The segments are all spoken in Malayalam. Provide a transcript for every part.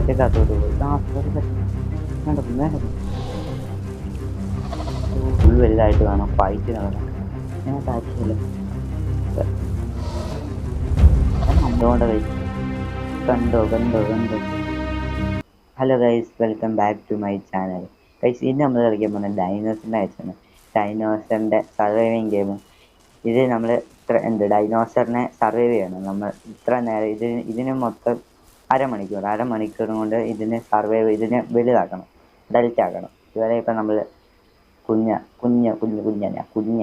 പോച്ചക്കകത്തോട്ട് പോയി. ആ സോറി സോറി, വേണ്ട വേണ്ട, ഫുൾ വലുതായിട്ട് വേണം ഫൈറ്റ് നടക്കാൻ. ഞാൻ താഴ്ചയില്ല അതുകൊണ്ട് കണ്ടോ കണ്ടോ കണ്ടോ. Hello guys, welcome back to my channel. Guys, ഇന്ന് നമ്മൾ കളിക്കാൻ പോകുന്നത് ഡൈനോസറിൻ്റെ ആയിട്ടാണ്. ഡൈനോസറിൻ്റെ സർവൈവിങ് ഗെയിം. ഇത് നമ്മൾ ഡൈനോസറിനെ സർവൈവ് ചെയ്യണം. നമ്മൾ ഇത്ര നേരം ഇതിന് മൊത്തം അരമണിക്കൂർ കൊണ്ട് ഇതിനെ വലുതാക്കണം, ഡെൽറ്റ് ആക്കണം. ഇതുവരെ ഇപ്പം നമ്മൾ കുഞ്ഞ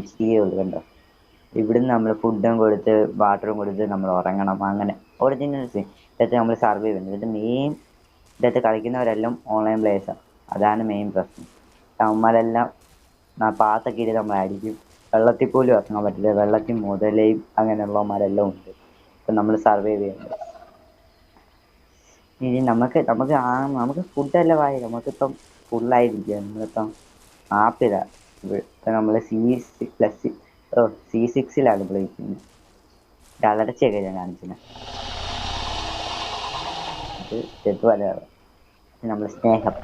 ഇച്ചിരിയേ ഉള്ളൂ. കണ്ടോ, ഇവിടുന്ന് നമ്മൾ ഫുഡും കൊടുത്ത് വാട്ടറും കൊടുത്ത് നമ്മൾ ഉറങ്ങണം. അങ്ങനെ ഒറിജിനൽ സീൻ. ഇതൊക്കെ നമ്മൾ സർവൈവ് ചെയ്യുന്നത്. ഇതിനകത്ത് കളിക്കുന്നവരെല്ലാം ഓൺലൈൻ പ്ലേയേഴ്സാണ്. അതാണ് മെയിൻ പ്രശ്നം. അവന്മാരെല്ലാം പാത്തൊക്കെ ഇട്ട് നമ്മൾ അടിക്കും. വെള്ളത്തിൽ പോലും ഇറങ്ങാൻ പറ്റില്ല. വെള്ളത്തിൽ മുതലയും അങ്ങനെയുള്ളവന്മാരെല്ലാം ഉണ്ട്. ഇപ്പം നമ്മൾ സർവൈവ് ചെയ്യുന്നത്. ഇനി നമുക്ക് ഫുഡെല്ലാം ആയി. നമുക്കിപ്പം ഫുള്ളായിരിക്കുക. നമ്മളിപ്പം ആപ്പിലാണ്. ഇപ്പം നമ്മൾ C C6ലാണ് ഇപ്പോൾ ഇരിക്കുന്നത്. അലർച്ചയൊക്കെ ഞാൻ കാണിച്ചത് ഇത് ചെറുപ്പമല്ല. നമ്മൾ സ്നേഹം,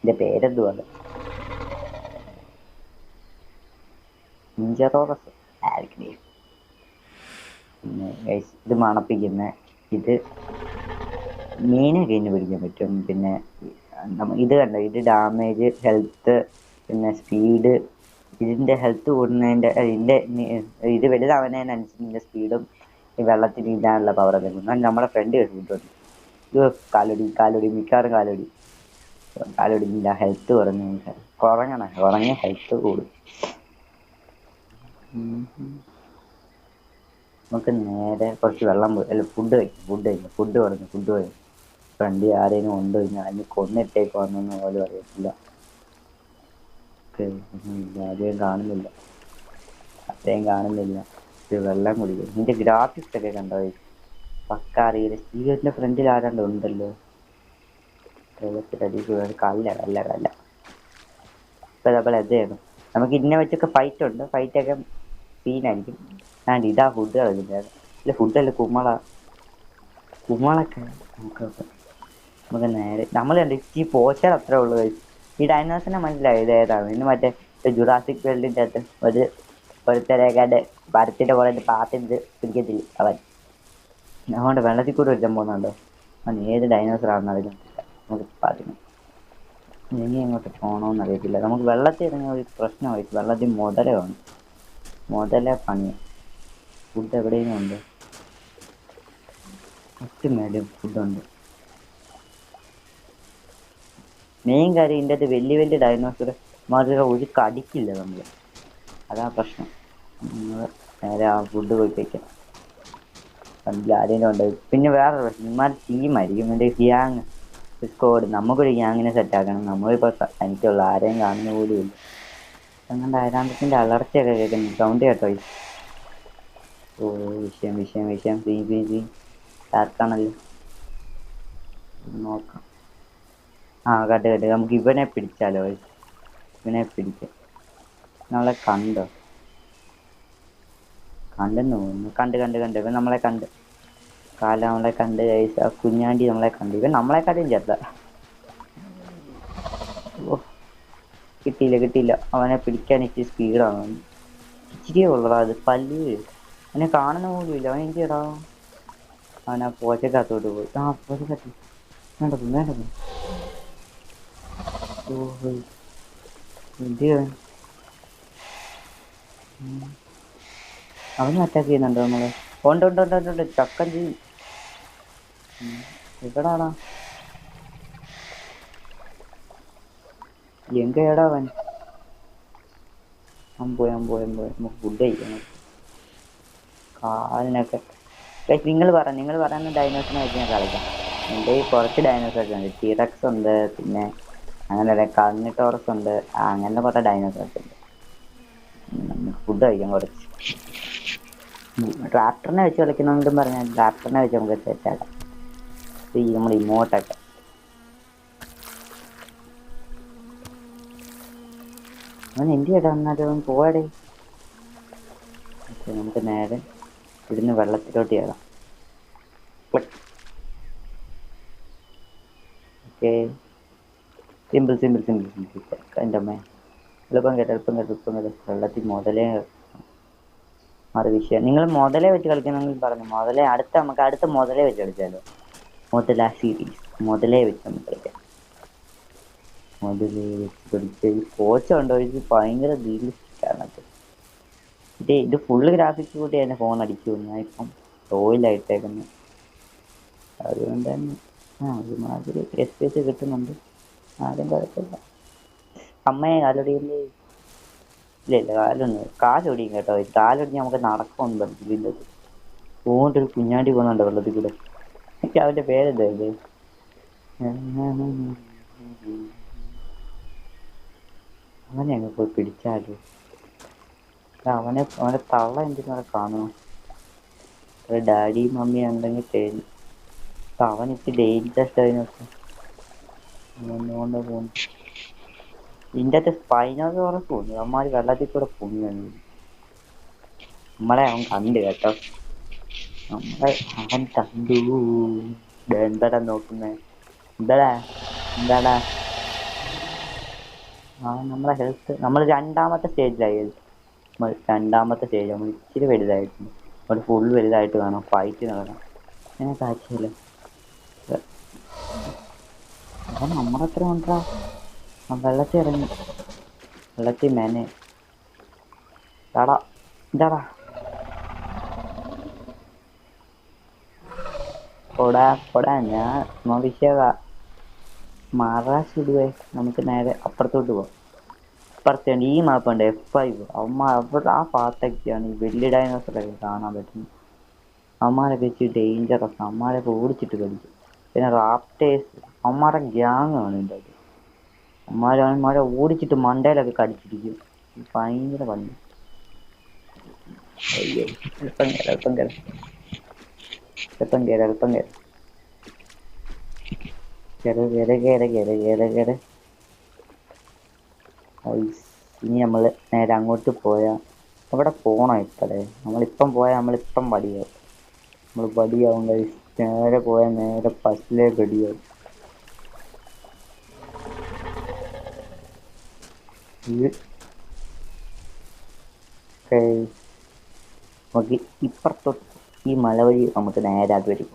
എൻ്റെ പേരെന്തുവാണ്, ഇഞ്ചറോറസ് ആയിരിക്കും. പിന്നെ ഇത് മണപ്പിക്കുന്ന ഇത് മീനൊക്കെ ഇന്ന് പിടിക്കാൻ പറ്റും. പിന്നെ ഇത് കണ്ടോ, ഇത് ഡാമേജ്, ഹെൽത്ത്, പിന്നെ സ്പീഡ്. ഇതിൻ്റെ ഹെൽത്ത് കൂടുന്നതിൻ്റെ ഇത് വലുതാവുന്നതിനനുസരിച്ച് ഇതിൻ്റെ സ്പീഡും ഈ വെള്ളത്തിൽ നീന്താനുള്ള പവറൊക്കെ കൂടും. നമ്മുടെ ഫ്രണ്ട് കേട്ടിട്ടുണ്ട്. ഇത് കാലൊടി മിക്കവാറും കാലൊടി ഇല്ല. ഹെൽത്ത് കുറഞ്ഞ ഹെൽത്ത് കൂടും. നമുക്ക് നേരെ കുറച്ച് വെള്ളം ഫുഡ് കഴിക്കും. ഫ്രണ്ട് ആരെങ്കിലും ഉണ്ടോ ഞാൻ അതിന് കൊന്നിട്ടേക്ക് വന്നെന്ന് പോലും അറിയത്തില്ല. ആരെയും കാണുന്നില്ല. വെള്ളം കുടിക്കും. ഇതിൻ്റെ ഗ്രാഫിക്സ് ഒക്കെ കണ്ടോ, പക്ക അറിയില്ല. സ്റ്റീവിയറിൻ്റെ ഫ്രണ്ടിൽ ആരാണ്ട് ഉണ്ടല്ലോ. വെള്ളത്തിലടിക്കുക. കല്ല ഇപ്പം നമ്മൾ എന്ത് ചെയ്യണം, നമുക്ക് ഇന്നെ വെച്ചൊക്കെ ഫൈറ്റൊക്കെ സീനായിരിക്കും. ഇതാ ഫുഡ് കളിക്കുന്നത്. ഇല്ല ഫുഡല്ല, കുമ്മളൊക്കെ നമുക്ക് നേരെ നമ്മൾ കണ്ട് ഈ പോച്ചാൽ അത്രേ ഉള്ളൂ. ഈ ഡൈനോസറിനെ മനസ്സിലായി ഇത് ഏതാണ്. ഇന്ന് മറ്റേ ജുറാസിക് വേൾഡിൻ്റെ അകത്ത് ഒരുത്തരേക്കാണ്ട് പരത്തിൻ്റെ പോലെ പാത്തിട്ട് പിടിക്കത്തില്ല അവൻ. അതുകൊണ്ട് വെള്ളത്തിൽ കൂടെ ഒരുത്തൻ പോകുന്നുണ്ടോ. അവൻ ഏത് ഡൈനോസറാണെന്ന് അറിയില്ല. നമുക്ക് പാത്തിക്കണം. ഇനി എങ്ങോട്ട് പോകണമെന്ന് അറിയത്തില്ല. നമുക്ക് വെള്ളത്തിൽ ഇറങ്ങിയ ഒരു പ്രശ്നമായി. വെള്ളത്തിൽ മുതല പണി. ഫുഡ് എവിടെയെങ്കിലും ഉണ്ട്. മേലും ഫുഡുണ്ട്. മെയിൻ കാര്യം ഇതിൻ്റെ അകത്ത് വലിയ ഡൈനോസർ മാതിരി ഒരു കടിക്കില്ല നമ്മൾ. അതാ പ്രശ്നം. നമ്മൾ നേരെ ആ ഫുഡ് പോയി കഴിക്കാം. കണ്ടില്ല ആരെങ്കിലും ഉണ്ട്. പിന്നെ വേറെ പ്രശ്നം, ഇമാർ ടീമായിരിക്കും. എൻ്റെ ഗ്യാങ് സ്കോഡ്. നമുക്കൊരു ഗ്യാങ്ങിനെ സെറ്റാക്കണം. നമ്മളിപ്പോൾ എനിക്കുള്ള ആരെയും കാണുന്ന പോലും ഇല്ല. അങ്ങനെ അയരാന്തത്തിൻ്റെ അലർച്ചയൊക്കെ കേൾക്കുന്നു. സൗണ്ട് കേട്ടോ. ഓ വിഷയം സി ആർക്കാണല്ലോ. നോക്കാം. കേട്ട് നമുക്ക് ഇവനെ പിടിച്ചാലോ. ഇവനെ പിടിക്കാം. നമ്മളെ കണ്ടെന്ന് തോന്നുന്നു. കണ്ട് ഇവൻ നമ്മളെ കണ്ട്. നമ്മളെ കണ്ട്. ആ കുഞ്ഞാണ്ടി നമ്മളെ കണ്ട്. ഇവൻ നമ്മളെക്കാട്ടും ചേർത്ത. ഓ കിട്ടിയില്ല. അവനെ പിടിക്കാൻ ഇച്ചിരി സ്പീഡാണ്. ഇച്ചിരിയേ ഉള്ളടാ അത്. പല്ല് അവനെ കാണുന്ന പോലും ഇല്ല. അവൻ എന്തിയടാ. അവൻ ആ പോച്ചക്കകത്തോട്ട് പോയി. പോച്ചക്കകത്ത് വേണ്ടത്. ഓ എന്ത് അവനും അറ്റാക്ക് ചെയ്യുന്നുണ്ടോ നമ്മള്. ഉണ്ട് ചക്കൻ ചെയ്യും. എവിടാടാ എങ്കേടാ അവൻ പോയി. നമുക്ക് ഫുഡ് കഴിക്കണം. കാലിനൊക്കെ നിങ്ങൾ പറയുന്ന ഡൈനോസറിനെ വെച്ച് ഞാൻ കളിക്കാം. എൻ്റെ ഈ കുറച്ച് ഡൈനോസേഴ്സ് ഉണ്ട്. ടീറക്സ് ഉണ്ട്, പിന്നെ അങ്ങനെ കാർണിറ്റോറസ് ഉണ്ട്, അങ്ങനത്തെ കുറേ ഡൈനോസേഴ്സ് ഉണ്ട്. നമുക്ക് ഫുഡ് കഴിക്കാം കുറച്ച്. റാപ്റ്ററിനെ വെച്ച് കളിക്കണമെങ്കിലും പറഞ്ഞാൽ റാപ്റ്ററിനെ വെച്ച് നമുക്ക് സെറ്റാക്കാം. നമ്മൾ ഇമോട്ടൊക്കെ അവൻ എന്ത് ചെയ്യടാ. എന്നാലും അവൻ പോവാടേ. നമുക്ക് നേരെ ഇവിടുന്ന് വെള്ളത്തിലോട്ട് കയറാം. Okay. Simple simple simple simple. എൻ്റെ അമ്മ എളുപ്പം കേട്ടോ എളുപ്പം കേട്ടോ എളുപ്പം കേട്ടോ. വെള്ളത്തിൽ മുതലേ അത് വിഷയം. നിങ്ങൾ മുതലേ വെച്ച് കളിക്കണമെങ്കിൽ പറഞ്ഞു. മുതലേ നമുക്ക് അടുത്ത മുതലേ വെച്ച് കളിച്ചാലോ? മുതല സീരീസ് മുതലേ വെച്ച് നമുക്ക് കളിക്കാം. മുതലേ വെച്ച് കളിച്ച് കോച്ച് ഉണ്ടോ? ഇത് ഭയങ്കര റിയലിസ്റ്റിക്കാണ്. ഇത് ഫുള്ള് ഗ്രാഫിക്സ് കൂട്ടി എൻ്റെ ഫോൺ അടിച്ചു. ഞാൻ ഇപ്പം റോയിലായിട്ടേക്കുന്നു. അതുകൊണ്ട് തന്നെ ഒരുമാതിരി എസ് പി എസ് കിട്ടുന്നുണ്ട്. ആരും കുഴപ്പമില്ല. അമ്മയെ കാലൊടിയില്ലേ? ഇല്ല ഇല്ല, കാലൊടിയും കേട്ടോ. കാലൊടിഞ്ഞ് നമുക്ക് നടക്കുമെന്ന് പറ്റില്ല. പോകൊണ്ടൊരു കുഞ്ഞാണ്ടി പോകുന്നുണ്ട് വെള്ളത്തിൽ കൂടെ. എനിക്ക് അവൻ്റെ പേരെന്താ ഇത്? അവനെ അങ്ങ് പോയി പിടിച്ചാലോ? അവനെ തള്ള എന്തിനാ കാണുമോ? ഡാഡി മമ്മി ഉണ്ടെങ്കിൽ തേഞ്ഞു. അവനിട്ട് ഡേഞ്ചറസ് അതിനൊക്കെ കൊണ്ട് പോകുന്നു. ഇതിൻ്റെ അകത്ത് സ്പൈനോസോറസ് പോകുന്നു. അമ്മാര് വെള്ളത്തിൽ കൂടെ പൊങ്ങുന്നു. നമ്മളെ അവൻ കണ്ടു കേട്ടോ. അവൻ കണ്ടു. എന്താടാ നോക്കുന്നേ? എന്താടാ നമ്മളെ ഹെൽത്ത് നമ്മൾ രണ്ടാമത്തെ സ്റ്റേജിലായി. രണ്ടാമത്തെ സ്റ്റേജ് നമ്മൾ ഇച്ചിരി വലുതായിട്ടുണ്ട്. നമ്മൾ ഫുൾ വലുതായിട്ട് വേണം ഫൈറ്റ് നടക്കണം. അങ്ങനെ കാഴ്ചയില്ല. അപ്പം നമ്മളെത്ര ഉണ്ടാ വെള്ളത്തിൽ ഇറങ്ങി. വെള്ളത്തിൽ മേനെ എന്താടാ പൊടാ ഞാൻ വിഷയതാ മറാശിടുവേ. നമുക്ക് നേരെ അപ്പുറത്തോട്ട് പോവാം. അപ്പുറത്തുണ്ട് ഈ മാപ്പുണ്ട് F5. അവിടെ ആ ഭാഗത്തൊക്കെയാണ് ഈ വലിയ ഡൈനോസറൊക്കെ കാണാൻ പറ്റുന്നത്. അമ്മാരൊക്കെ വെച്ച് ഡേഞ്ചറസ്. അമ്മാരൊക്കെ ഓടിച്ചിട്ട് കളിക്കും. പിന്നെ റാപ്റ്റേഴ്സ് അമ്മാരെ ഗ്യാങ്ങാണ് ഇതിൻ്റെ അത്. അമ്മാരെ ഓടിച്ചിട്ട് മണ്ടയിലൊക്കെ കടിച്ചിരിക്കും. ഭയങ്കര പണി. അയ്യോ എളുപ്പം കയറി. ഇനി നമ്മൾ നേരെ അങ്ങോട്ട് പോയാൽ അവിടെ പോകണം. ഇപ്പഴേ നമ്മളിപ്പം പോയാൽ നമ്മളിപ്പം പടിയാവും. നമ്മൾ പടിയാവും കഴിച്ച് നേരെ പോയാൽ നേരെ ഫസ്റ്റിലേ പടിയാവും. നമുക്ക് ഇപ്പുറത്തോട്ട് ഈ മല വഴി നമുക്ക് നേരെ അത് വരും.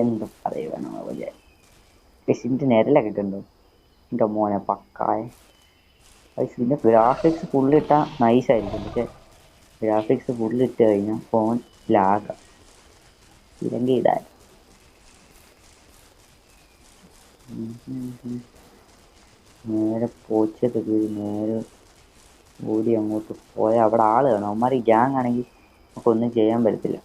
എന്ത് പറയുക നമ്മളെ ഇതിൻ്റെ നിരലൊക്കെ കണ്ടു. എൻ്റെ മോനെ പക്കായ. ഇതിൻ്റെ ഗ്രാഫിക്സ് ഫുള്ളിട്ടാൽ നൈസായിരിക്കും. പക്ഷെ ഗ്രാഫിക്സ് ഫുള്ളിട്ട് കഴിഞ്ഞാൽ ഫോൺ ലാഗാണ്. ഇല്ലെങ്കിൽ ഇതായി. നേരെ പോച്ചൊക്കെ കയറി നേരെ ഓടി അങ്ങോട്ട് പോയാൽ അവിടെ ആള് കാണും. അവന്മാർ ഗ്യാങ് ആണെങ്കിൽ നമുക്കൊന്നും ചെയ്യാൻ പറ്റത്തില്ല.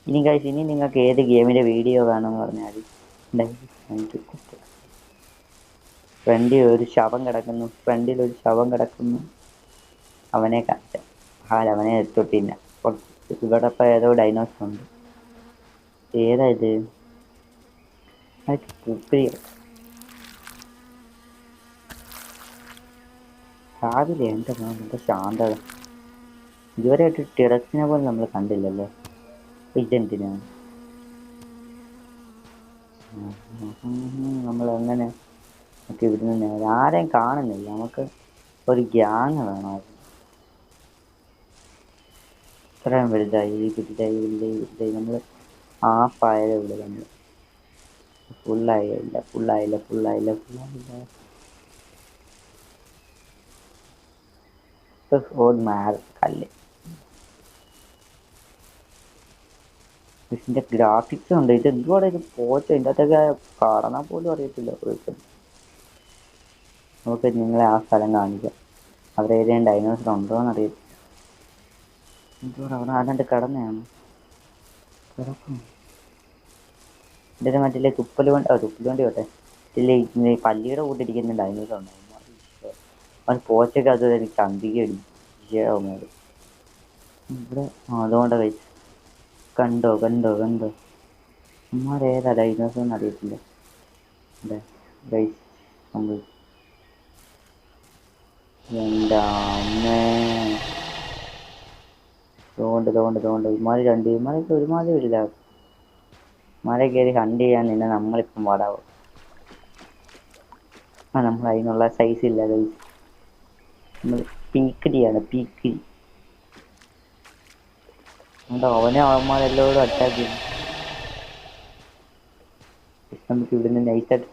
ഇനി നിങ്ങൾക്ക് ഏത് ഗെയിമിൻ്റെ വീഡിയോ വേണമെന്ന് പറഞ്ഞാൽ ഫ്രണ്ടിൽ ഒരു ശവം കിടക്കുന്നു. അവനെ കാണിച്ച അവനെ തൊട്ടില്ല. ഇവിടെ ഇപ്പം ഏതോ ഡൈനോസർ ഉണ്ട്. ഏതാ ഇത്? രാവിലെ എൻ്റെ എന്താ ശാന്തത. ഇതുവരെയായിട്ട് ടെറസിനെ പോലെ നമ്മൾ കണ്ടില്ലല്ലോ. ഇതെന്തിനാണ് നമ്മളെങ്ങനെ നമുക്ക് ഇവിടുന്ന് നേരെ ആരെയും കാണുന്നില്ല. നമുക്ക് ഒരു ഗ്യാങ് വേണമായിരുന്നു. ഇത്രയും വലുതായി നമ്മൾ ഹാഫായതേ ഉള്ളൂ. നമ്മൾ ഫുള്ളായില്ല. കല്ല്. ഇതിൻ്റെ ഗ്രാഫിക്സ് ഉണ്ട്. ഇത് എന്തുവാണ് ഇത് പോച്ച? ഇതിൻ്റെ അകത്തൊക്കെ കാണാൻ പോലും അറിയത്തില്ല. നമുക്ക് നിങ്ങളെ ആ സ്ഥലം കാണിക്കാം. അവിടെ ഏതെങ്കിലും ഡൈനോസർ ഉണ്ടോയെന്ന് അറിയത്തില്ല. എന്തുവാ അവിടെ ആരാണ്ട് കിടക്കും. ഇതിൻ്റെ മറ്റേ തുപ്പലുവണ്ടി പോട്ടെ. ഇതിൽ പല്ലിയുടെ കൂട്ടിരിക്കുന്ന ഡൈനോസർ ഉണ്ടാവും. അവൻ പോച്ചൊക്കെ അത് ചന്തികടി വിഷയമാകുന്നത് ഇവിടെ. അതുകൊണ്ട് കഴിച്ചു. കണ്ടോ അമ്മാരേതാ ഡൈനോസർ എന്ന് അറിയത്തില്ല. എൻ്റെ അമ്മേ തോണ്ട് ഇമാര് ഇമാരൊക്കെ ഒരുമാതിരി വലുതാവും. മല കയറി ഹണ്ട് ചെയ്യാൻ നിന്നെ നമ്മളിപ്പം പാടാവും. നമ്മൾ അതിനുള്ള സൈസ് ഇല്ല ഗൈസ്. നമ്മൾ പീക്കിരിയാണ് പീക്കിരി. അവനെ അവന്മാരെല്ലാവരും അറ്റാക്ക് ചെയ്യും. നമുക്ക് ഇവിടുന്ന് നൈസായിട്ട്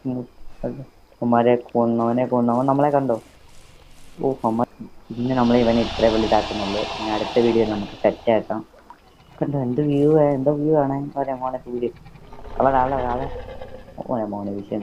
അവന്മാരെ കൊന്നവനെ കൊന്നവൻ നമ്മളെ കണ്ടോ? ഓ അമ്മ ഇന്ന് നമ്മൾ ഇവനെ ഇത്ര വലുതാക്കുന്നുള്ളൂ. ഇനി അടുത്ത വീഡിയോ നമുക്ക് സെറ്റ് ആക്കാം. കണ്ടോ എന്ത് വ്യൂ, എന്താ വ്യൂ ആണ്. മോനെ സൂര്യ അവളെ ഓനെ മോനെ വിഷയം